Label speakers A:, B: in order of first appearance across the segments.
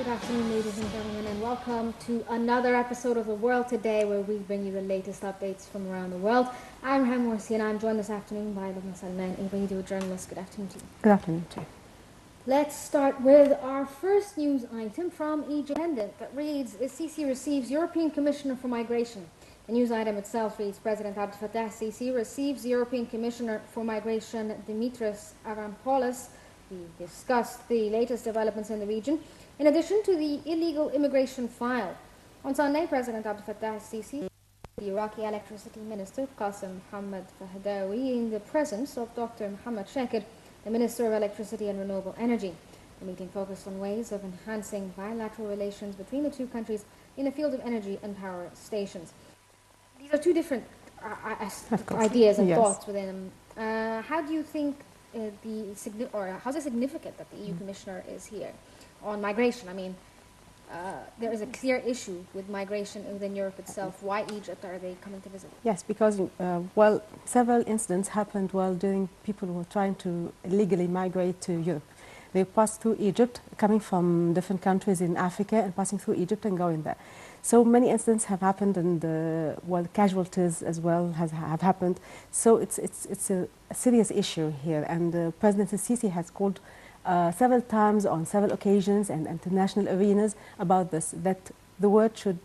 A: afternoon, ladies and gentlemen, and welcome to another episode of The World Today, where we bring you the latest updates from around the world. I'm Ham Morsi, and I'm joined this afternoon by Lubna Salman, a radio journalist. Good afternoon to you.
B: Good afternoon to you.
A: Let's start with our first news item from Egypt that reads, Sisi receives European Commissioner for Migration. The news item itself reads, President Abdel Fattah Sisi receives European Commissioner for Migration Dimitris Avramopoulos. We discussed the latest developments in the region, in addition to the illegal immigration file. On Sunday, President Abdel Fattah Sisi, the Iraqi Electricity Minister Qasim Mohammed Fahdawi, in the presence of Dr. Mohammed Shakir, the Minister of Electricity and Renewable Energy. The meeting focused on ways of enhancing bilateral relations between the two countries in the field of energy and power stations. These are two different ideas and thoughts within them. How do you think how's it significant that the EU Commissioner is here on migration? I mean, there is a clear issue with migration within Europe itself. Why Egypt are they coming to visit?
B: Yes, because several incidents happened while people were trying to illegally migrate to Europe. They passed through Egypt, coming from different countries in Africa and passing through Egypt and going there. So many incidents have happened, and casualties as well have happened. So it's a serious issue here, and President Sisi has called several times on several occasions and international arenas about this, that the world should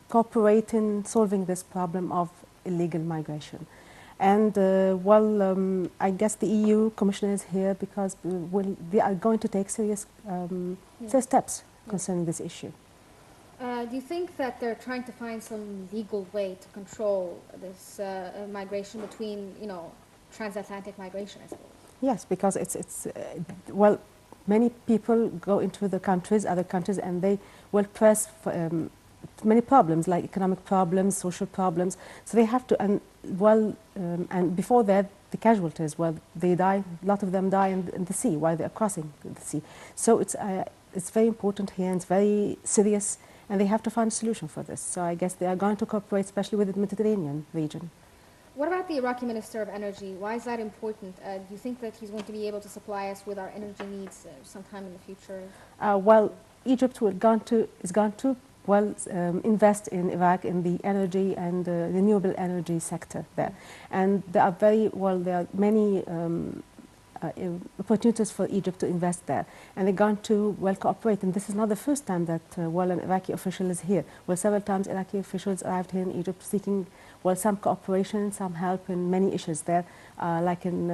B: cooperate in solving this problem of illegal migration. And I guess the EU Commissioner is here because they are going to take serious steps concerning this issue.
A: Do you think that they're trying to find some legal way to control this migration between, transatlantic migration, I suppose?
B: Yes, because many people go into the other countries, and they will press for many problems, like economic problems, social problems. So they have to, and before that, the casualties, they die, a lot of them die in the sea while they are crossing the sea. So it's very important here, and it's very serious, and they have to find a solution for this. So I guess they are going to cooperate, especially with the Mediterranean region.
A: What about the Iraqi Minister of Energy? Why is that important? Do you think that he's going to be able to supply us with our energy needs sometime in the future?
B: Egypt is going to invest in Iraq in the energy and renewable energy sector there, and there are many opportunities for Egypt to invest there, and they're going to cooperate. And this is not the first time that an Iraqi official is here. Several times Iraqi officials arrived here in Egypt seeking some cooperation, some help in many issues there, like in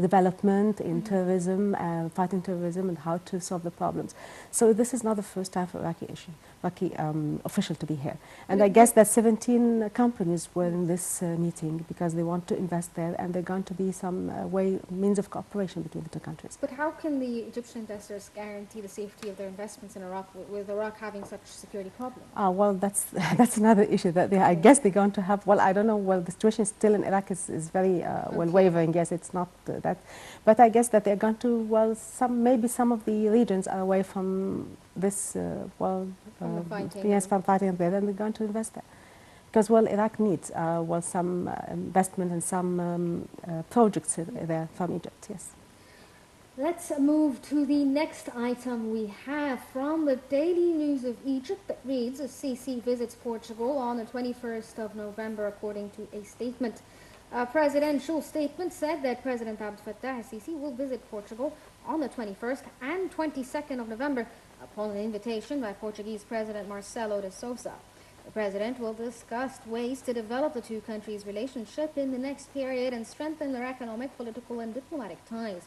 B: development, in terrorism, fighting terrorism, and how to solve the problems. So this is not the first time for Iraqi official to be here. And I guess that 17 companies were in this meeting because they want to invest there, and there's going to be some means of cooperation between the two countries.
A: But how can the Egyptian investors guarantee the safety of their investments in Iraq with Iraq having such security problems?
B: That's another issue that I guess they're going to have. I don't know. The situation still in Iraq is very wavering. Yes, it's not that, but I guess that they're going to maybe some of the regions are away from this
A: from fighting.
B: Yes, from fighting there, and they're going to invest there because Iraq needs some investment and some projects there from Egypt. Yes.
A: Let's move to the next item we have from the Daily News of Egypt that reads, Sisi visits Portugal on the 21st of November, according to a statement. A presidential statement said that President Abdel Fattah Sisi will visit Portugal on the 21st and 22nd of November upon an invitation by Portuguese President Marcelo de Sousa. The president will discuss ways to develop the two countries' relationship in the next period and strengthen their economic, political, and diplomatic ties.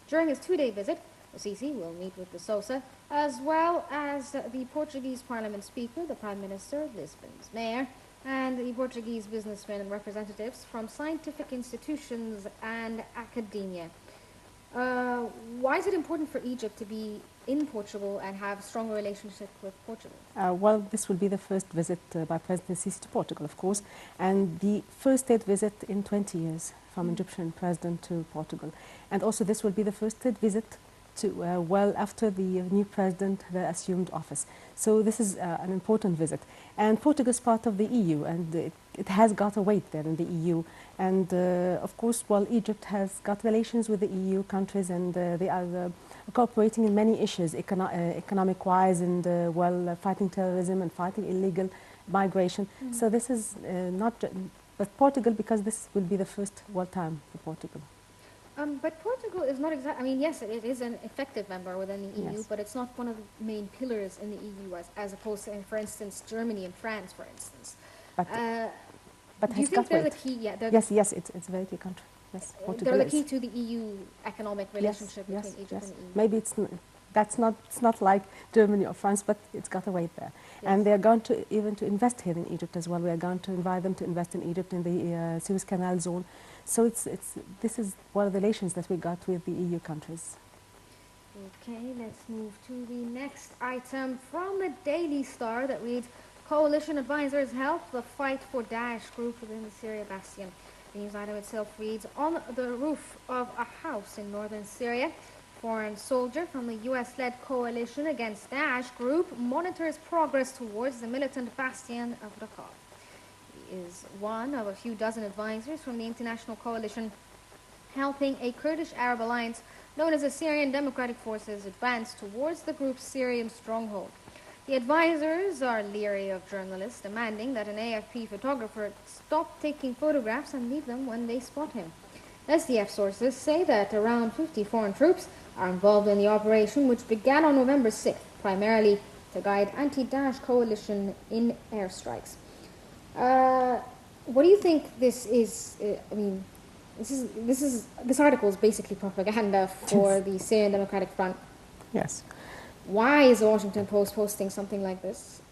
A: During his two-day visit, Sisi will meet with de Sousa, as well as the Portuguese Parliament Speaker, the Prime Minister, Lisbon's Mayor, and the Portuguese businessmen and representatives from scientific institutions and academia. Why is it important for Egypt to be in Portugal and have a stronger relationship with Portugal?
B: This will be the first visit by President Sisi to Portugal, of course, and the first state visit in 20 years from Egyptian president to Portugal. And also this will be the first state visit to, after the new president assumed office. So this is an important visit. And Portugal is part of the EU, and it has got a weight there in the EU. And of course, Egypt has got relations with the EU countries, and they are cooperating in many issues, economic-wise, and fighting terrorism and fighting illegal migration. So this is not, but Portugal, because this will be the first wartime for Portugal.
A: But Portugal is not exactly, I mean, yes, it is an effective member within the EU,
B: Yes.
A: but it's not one of the main pillars in the EU as opposed to, for instance, Germany and France, for instance.
B: But
A: Do you
B: has
A: think
B: got
A: they're the
B: weight.
A: key? Yeah,
B: Yes, it's a very key country. Yes, Portugal
A: they're the
B: is.
A: key to the EU economic relationship
B: Yes,
A: between Egypt
B: yes.
A: and the EU.
B: Maybe it's not like Germany or France, but it's got a weight there.
A: Yes.
B: And they're going to even to invest here in Egypt as well. We are going to invite them to invest in Egypt in the Suez Canal zone. So this is one of the relations that we got with the EU countries.
A: Okay, let's move to the next item from the Daily Star that reads, Coalition advisors help the fight for Daesh group within the Syria bastion. The news item itself reads, on the roof of a house in northern Syria, foreign soldier from the US-led coalition against Daesh group monitors progress towards the militant bastion of Raqqa. He is one of a few dozen advisors from the international coalition helping a Kurdish Arab alliance known as the Syrian Democratic Forces advance towards the group's Syrian stronghold. The advisors are leery of journalists demanding that an AFP photographer stop taking photographs and leave them when they spot him. SDF sources say that around 50 foreign troops are involved in the operation, which began on November 6th, primarily to guide anti-Daesh coalition in airstrikes. What do you think this is? I mean, this article is basically propaganda for the Syrian Democratic Front.
B: Yes.
A: Why is the Washington Post posting something like this?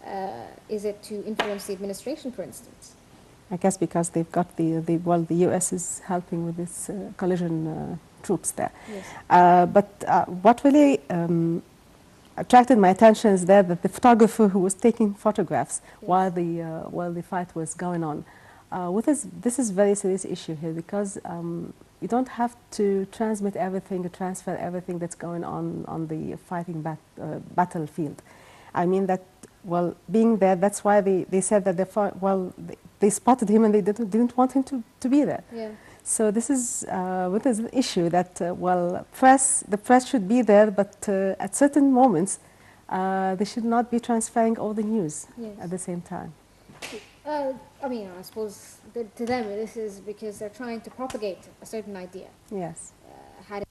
A: Is it to influence the administration, for instance?
B: I guess because they've got the US is helping with this coalition troops there.
A: Yes.
B: But what really attracted my attention is that the photographer who was taking photographs while the fight was going on. This is a very serious issue here because you don't have to transmit everything or transfer everything that's going on the fighting battlefield. I mean that, well, being there, that's why they said that they spotted him and they didn't want him to be there.
A: Yeah.
B: So this is an issue that, the press should be there, but at certain moments, they should not be transferring all the news at the same time.
A: I mean, I suppose to them this is because they're trying to propagate a certain idea.
B: Yes.
A: Had it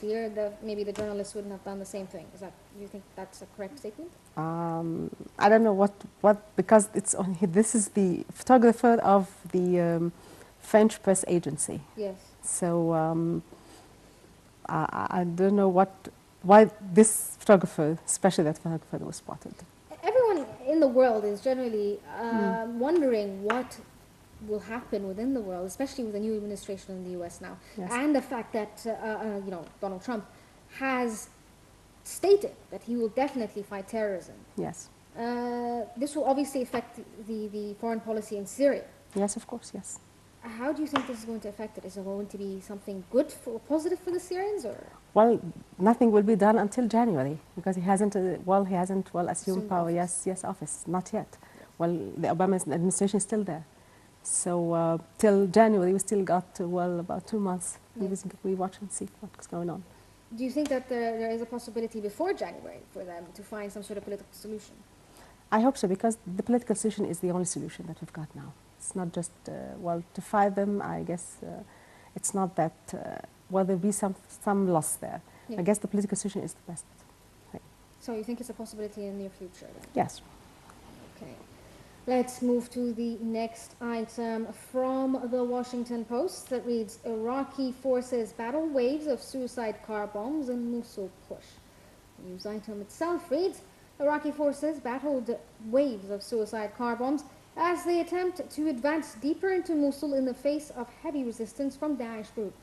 A: fear that maybe the journalists wouldn't have done the same thing. Do you think that's a correct statement?
B: I don't know what because this is the photographer of the French press agency.
A: Yes.
B: So I don't know why this photographer, especially that photographer, was spotted.
A: Everyone in the world is generally wondering what will happen within the world, especially with the new administration in the U.S. now, and the fact that Donald Trump has stated that he will definitely fight terrorism.
B: Yes.
A: This will obviously affect the foreign policy in Syria.
B: Yes, of course, yes.
A: How do you think this is going to affect it? Is it going to be something good or positive for the Syrians, or?
B: Well, nothing will be done until January because he hasn't assumed power.
A: Office.
B: Yes, office, not yet. Yes. Well, the Obama administration is still there. So till January, we still got about 2 months.
A: Yes.
B: We watch and see what's going on.
A: Do you think that there is a possibility before January for them to find some sort of political solution?
B: I hope so, because the political solution is the only solution that we've got now. It's not just, to fight them, I guess it's not that, there'll be some loss there. Yeah. I guess the political solution is the best thing.
A: So you think it's a possibility in the near future then?
B: Yes.
A: Okay. Let's move to the next item from the Washington Post that reads, Iraqi forces battle waves of suicide car bombs in Mosul push. The news item itself reads, Iraqi forces battled waves of suicide car bombs as they attempt to advance deeper into Mosul in the face of heavy resistance from Daesh group.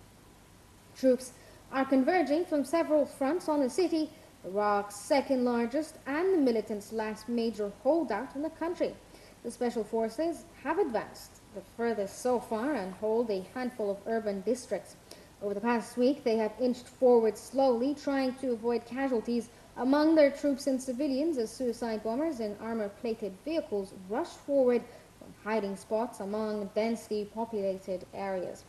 A: Troops are converging from several fronts on the city, Iraq's second largest and the militants' last major holdout in the country. The special forces have advanced the furthest so far and hold a handful of urban districts. Over the past week, they have inched forward slowly, trying to avoid casualties among their troops and civilians as suicide bombers in armor-plated vehicles rush forward from hiding spots among densely populated areas.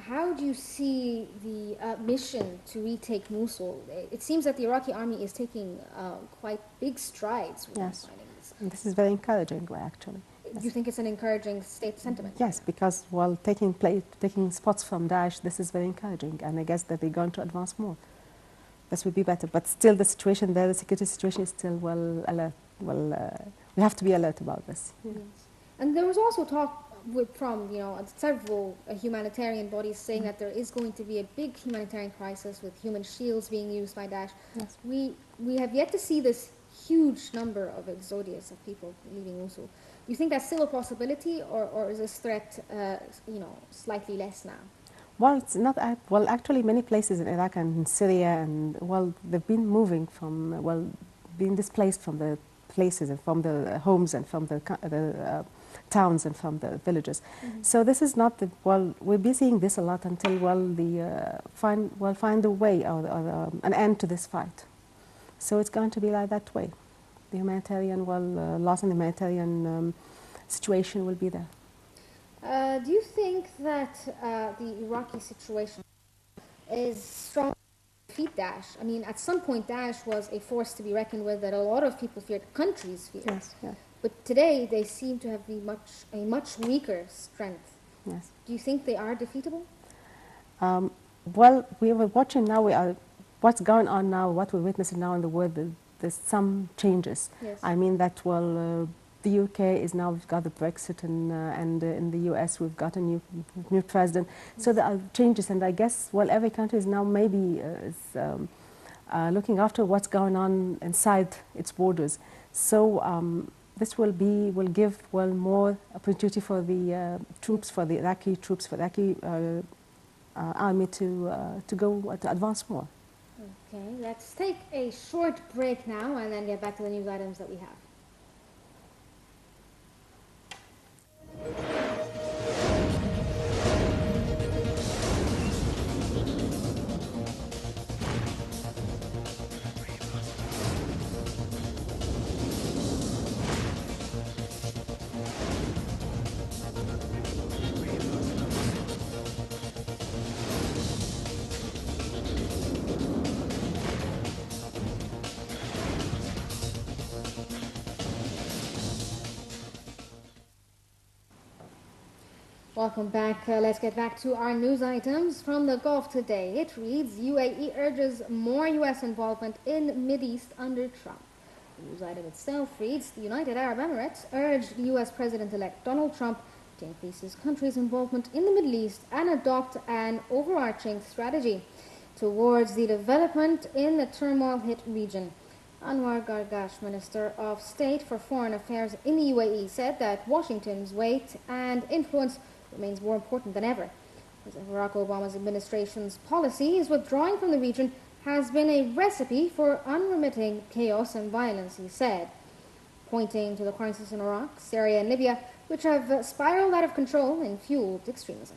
A: how do you see the mission to retake Mosul? It seems that the Iraqi army is taking quite big strides with
B: Yes.
A: fighting this.
B: And this is very encouraging, actually.
A: Do you think it's an encouraging state sentiment?
B: Yes, because while taking spots from Daesh, this is very encouraging, and I guess that they're going to advance more. This would be better, but still the situation there, the security situation is still well alert. We have to be alert about this. Yeah.
A: Yes. And there was also talk from several humanitarian bodies saying that there is going to be a big humanitarian crisis with human shields being used by Daesh.
B: Yes.
A: We have yet to see this huge number of exodus of people leaving Mosul. Do you think that's still a possibility, or is this threat slightly less now?
B: Well, it's not. Well, actually, many places in Iraq and in Syria, and well, they've been moving from, being displaced from the places and from the homes and from the towns and from the villages.
A: Mm-hmm.
B: So this is not the, we'll be seeing this a lot until find a way or an end to this fight. So it's going to be like that way. The humanitarian, loss in the humanitarian situation will be there.
A: Do you think that the Iraqi situation is strong to defeat Daesh? I mean, at some point, Daesh was a force to be reckoned with that a lot of people feared, countries feared.
B: Yes, yes.
A: But today, they seem to have a much weaker strength.
B: Yes.
A: Do you think they are defeatable?
B: Well, we were watching now, what's going on now, what we're witnessing now in the world, there's some changes.
A: Yes.
B: I mean that, the UK is now, we've got the Brexit, and in the US we've got a new president. Yes. So there are changes, and I guess, every country is now maybe looking after what's going on inside its borders. So this will give more opportunity for the troops, for the Iraqi troops, for the Iraqi army to advance more.
A: Okay, let's take a short break now and then get back to the news items that we have. Welcome back. Let's get back to our news items from the Gulf today. It reads, UAE urges more U.S. involvement in Mideast under Trump. The news item itself reads, the United Arab Emirates urged U.S. President-elect Donald Trump to increase his country's involvement in the Middle East and adopt an overarching strategy towards the development in the turmoil-hit region. Anwar Gargash, Minister of State for Foreign Affairs in the UAE, said that Washington's weight and influence remains more important than ever. President Barack Obama's administration's policies withdrawing from the region has been a recipe for unremitting chaos and violence, he said, pointing to the crisis in Iraq, Syria, and Libya, which have spiraled out of control and fueled extremism.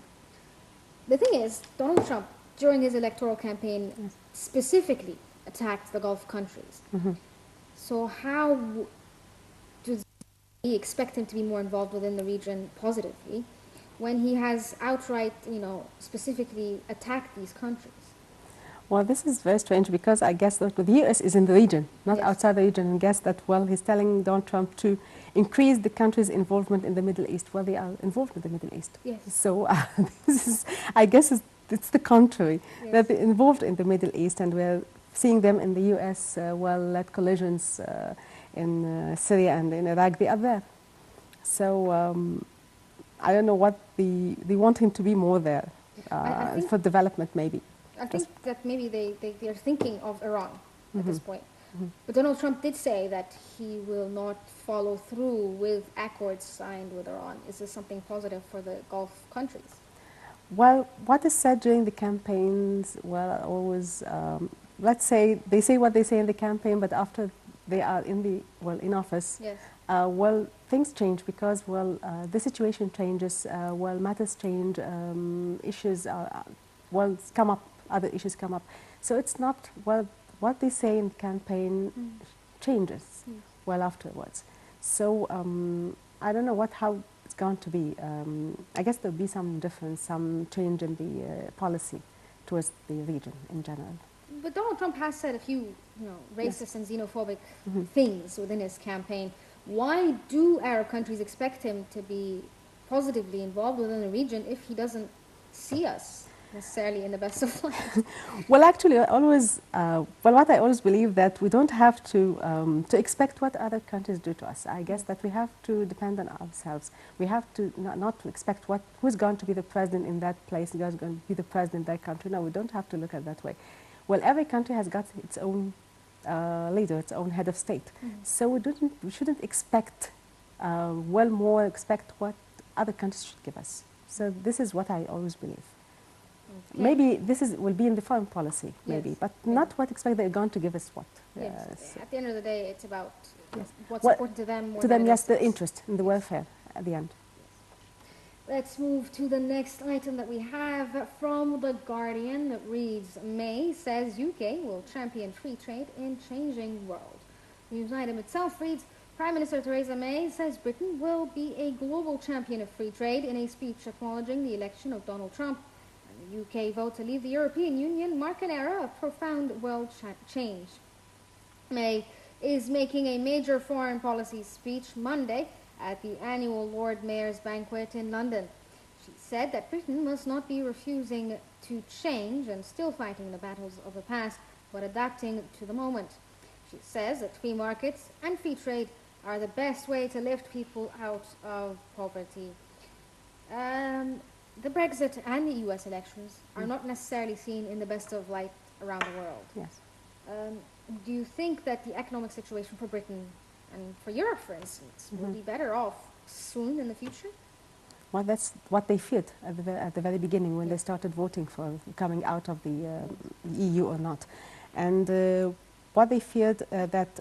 A: The thing is, Donald Trump, during his electoral campaign, specifically attacked the Gulf countries. Mm-hmm. So how does he expect him to be more involved within the region positively when he has outright, specifically attacked these countries?
B: Well, this is very strange because I guess that the U.S. is in the region, not
A: Yes.
B: outside the region, and guess that, he's telling Donald Trump to increase the country's involvement in the Middle East. Well, they are involved in the Middle East.
A: Yes.
B: So this is, I guess it's the contrary.
A: Yes.
B: That they're involved in the Middle East, and we're seeing them in the U.S., led collisions in Syria and in Iraq. They are there. So I don't know what they want him to be more there for development, maybe.
A: I think that maybe they're thinking of Iran at this point.
B: Mm-hmm.
A: But Donald Trump did say that he will not follow through with accords signed with Iran. Is this something positive for the Gulf countries?
B: Well, what is said during the campaigns, always, let's say, they say what they say in the campaign, but after they are in office,
A: yes.
B: Things change because, the situation changes, matters change, issues come up, other issues come up. So it's not, what they say in the campaign changes, afterwards. So I don't know how it's going to be, I guess there'll be some difference, some change in the policy towards the region in general.
A: But Donald Trump has said a few, racist
B: Yes.
A: and xenophobic
B: Mm-hmm.
A: things within his campaign. Why do Arab countries expect him to be positively involved within the region if he doesn't see us necessarily in the best of light?
B: Well, actually, what I always believe that we don't have to expect what other countries do to us. I guess that we have to depend on ourselves. We have to not to expect who's going to be the president in that place, who's going to be the president in that country. No, we don't have to look at it that way. Well, every country has got its own leader, its own head of state. So we shouldn't expect, more expect what other countries should give us. So this is what I always believe.
A: Okay.
B: Maybe this will be in the foreign policy, maybe,
A: Yes.
B: but not what expect they're going to give us what.
A: Yes. At the end of the day, it's about
B: Yes.
A: what's
B: Well,
A: important to them. More
B: to
A: than
B: them,
A: it
B: yes,
A: is
B: the
A: to us.
B: interest in the welfare at the end.
A: Let's move to the next item that we have from The Guardian that reads, May says UK will champion free trade in changing world. The news item itself reads, Prime Minister Theresa May says Britain will be a global champion of free trade in a speech acknowledging the election of Donald Trump. And the UK vote to leave the European Union mark an era of profound world change. May is making a major foreign policy speech Monday at the annual Lord Mayor's banquet in London. She said that Britain must not be refusing to change and still fighting the battles of the past, but adapting to the moment. She says that free markets and free trade are the best way to lift people out of poverty. The Brexit and the US elections are not necessarily seen in the best of light around the world.
B: Yes.
A: Do you think that the economic situation for Britain and for Europe, for instance, will be better off soon in the future?
B: Well, that's what they feared at the very beginning when they started voting for coming out of the EU or not. And what they feared that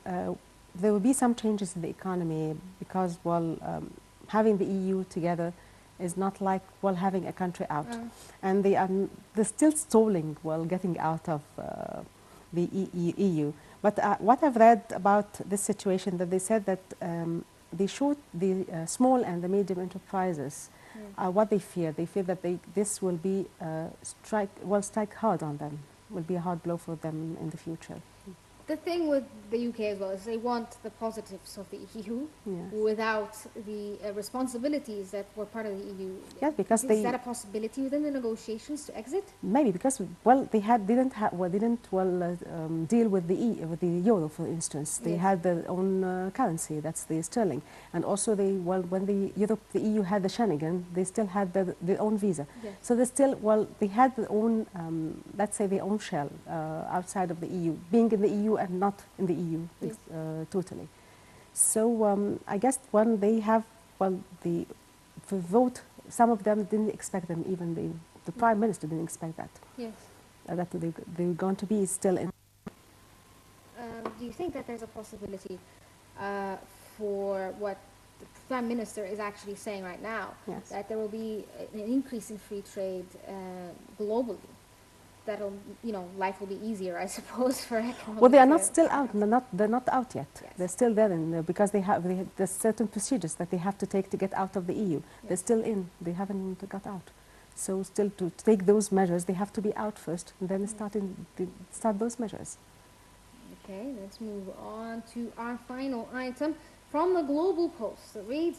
B: there will be some changes in the economy because, having the EU together is not like, having a country out. And they're still stalling, getting out of the EU. But what I've read about this situation, that they said that they showed the small and the medium enterprises what they fear. They fear that this will be strike hard on them, will be a hard blow for them in the future.
A: The thing with the UK as well is they want the positives of the EU
B: Yes.
A: without the responsibilities that were part of the EU.
B: Yes, because
A: is that a possibility within the negotiations to exit?
B: Maybe because they didn't deal with the euro, for instance. They
A: Yes.
B: had their own currency, that's the sterling, and also when the EU had the Schengen, they still had their own visa.
A: Yes.
B: So they still they had their own let's say their own shell outside of the EU, being in the EU and not in the EU
A: Yes.
B: totally. So I guess when they have the vote, some of them didn't expect them, even the Prime Minister didn't expect that.
A: Yes.
B: That they were going to be still in.
A: Do you think that there's a possibility for what the Prime Minister is actually saying right now,
B: Yes.
A: that there will be an increase in free trade globally? That'll, life will be easier, I suppose, for economic.
B: Well, they are not still out. They're not out yet.
A: Yes.
B: They're still there because there's certain procedures that they have to take to get out of the EU. They're still in. They haven't got out. So still to take those measures, they have to be out first, and then start those measures.
A: Okay, let's move on to our final item from the Global Post that reads,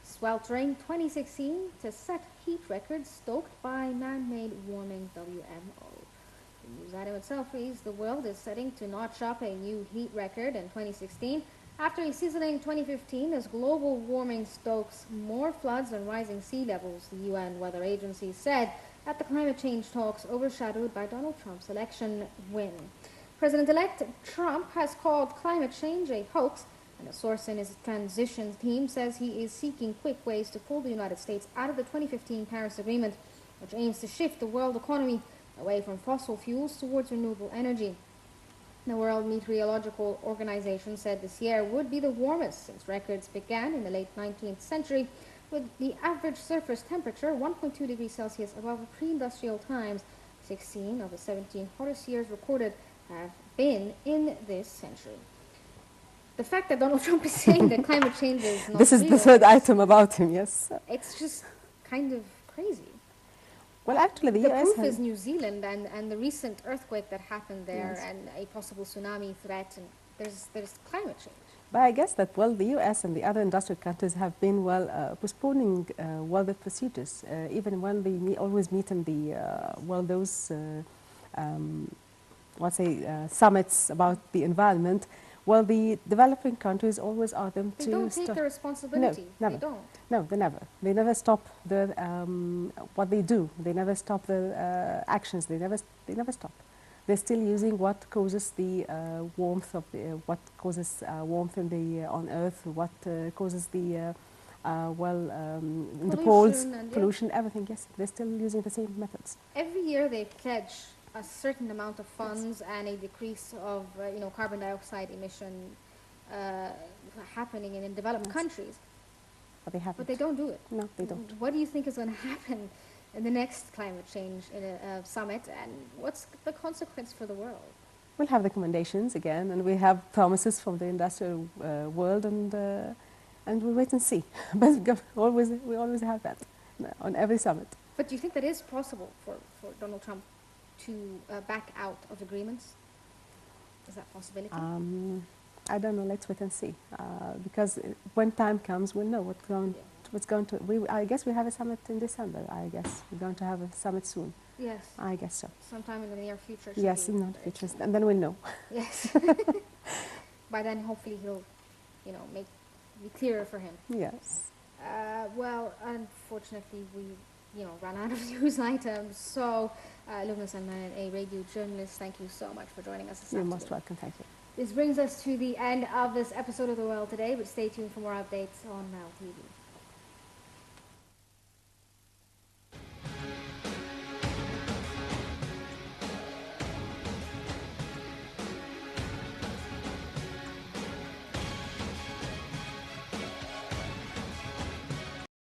A: sweltering 2016 to set heat records stoked by man-made warming WMO. The news item itself reads, the world is setting to notch up a new heat record in 2016 after a sizzling 2015 as global warming stokes more floods and rising sea levels, the UN Weather Agency said at the climate change talks overshadowed by Donald Trump's election win. President-elect Trump has called climate change a hoax, and a source in his transition team says he is seeking quick ways to pull the United States out of the 2015 Paris Agreement, which aims to shift the world economy away from fossil fuels towards renewable energy. The World Meteorological Organization said this year would be the warmest since records began in the late 19th century, with the average surface temperature 1.2 degrees Celsius above pre-industrial times. 16 of the 17 hottest years recorded have been in this century. the fact that Donald Trump is saying that climate change is not
B: This is
A: real,
B: the third item about him, yes.
A: it's just kind of crazy.
B: Well, actually, the
A: The
B: US
A: proof
B: has...
A: is New Zealand and the recent earthquake that happened there,
B: Yes.
A: and a possible tsunami threat, and there's climate change.
B: But I guess that, well, the US and the other industrial countries have been, well, postponing, well, the procedures, even when they always meet in the, well, those, let's say, summits about the environment. Well, the developing countries always are them
A: They
B: to
A: don't take
B: stop.
A: the responsibility.
B: No, never.
A: They don't.
B: No, they never. They never stop the, what they do. They never stop the actions. They never stop. They're still using what causes the warmth of the, what causes warmth in the on Earth, what causes the in the poles,
A: and
B: pollution, everything. Yes, they're still using the same methods.
A: every year they pledge a certain amount of funds and a decrease of carbon dioxide emission happening in developed countries,
B: But they haven't.
A: but they don't do it.
B: No, they don't.
A: What do you think is going to happen in the next climate change summit, and what's the consequence for the world?
B: We'll have recommendations again, and we have promises from the industrial world, and we'll wait and see. But we always have that on every summit.
A: But do you think that is possible for Donald Trump to back out of agreements? Is that a possibility?
B: I don't know. Let's wait and see. Because when time comes, we'll know what's going to. I guess we have a summit in December. I guess we're going to have a summit soon.
A: Yes.
B: I guess so.
A: Sometime in the near future.
B: Yes, in the near future, and then we'll know.
A: Yes. By then, hopefully, he'll, be clearer for him.
B: Yes.
A: Well, unfortunately, we, ran out of news items. So, Lubna Salman, a radio journalist, thank you so much for joining us this afternoon.
B: You're most welcome. Thank you.
A: This brings us to the end of this episode of The World Today, but stay tuned for more updates on Nile TV.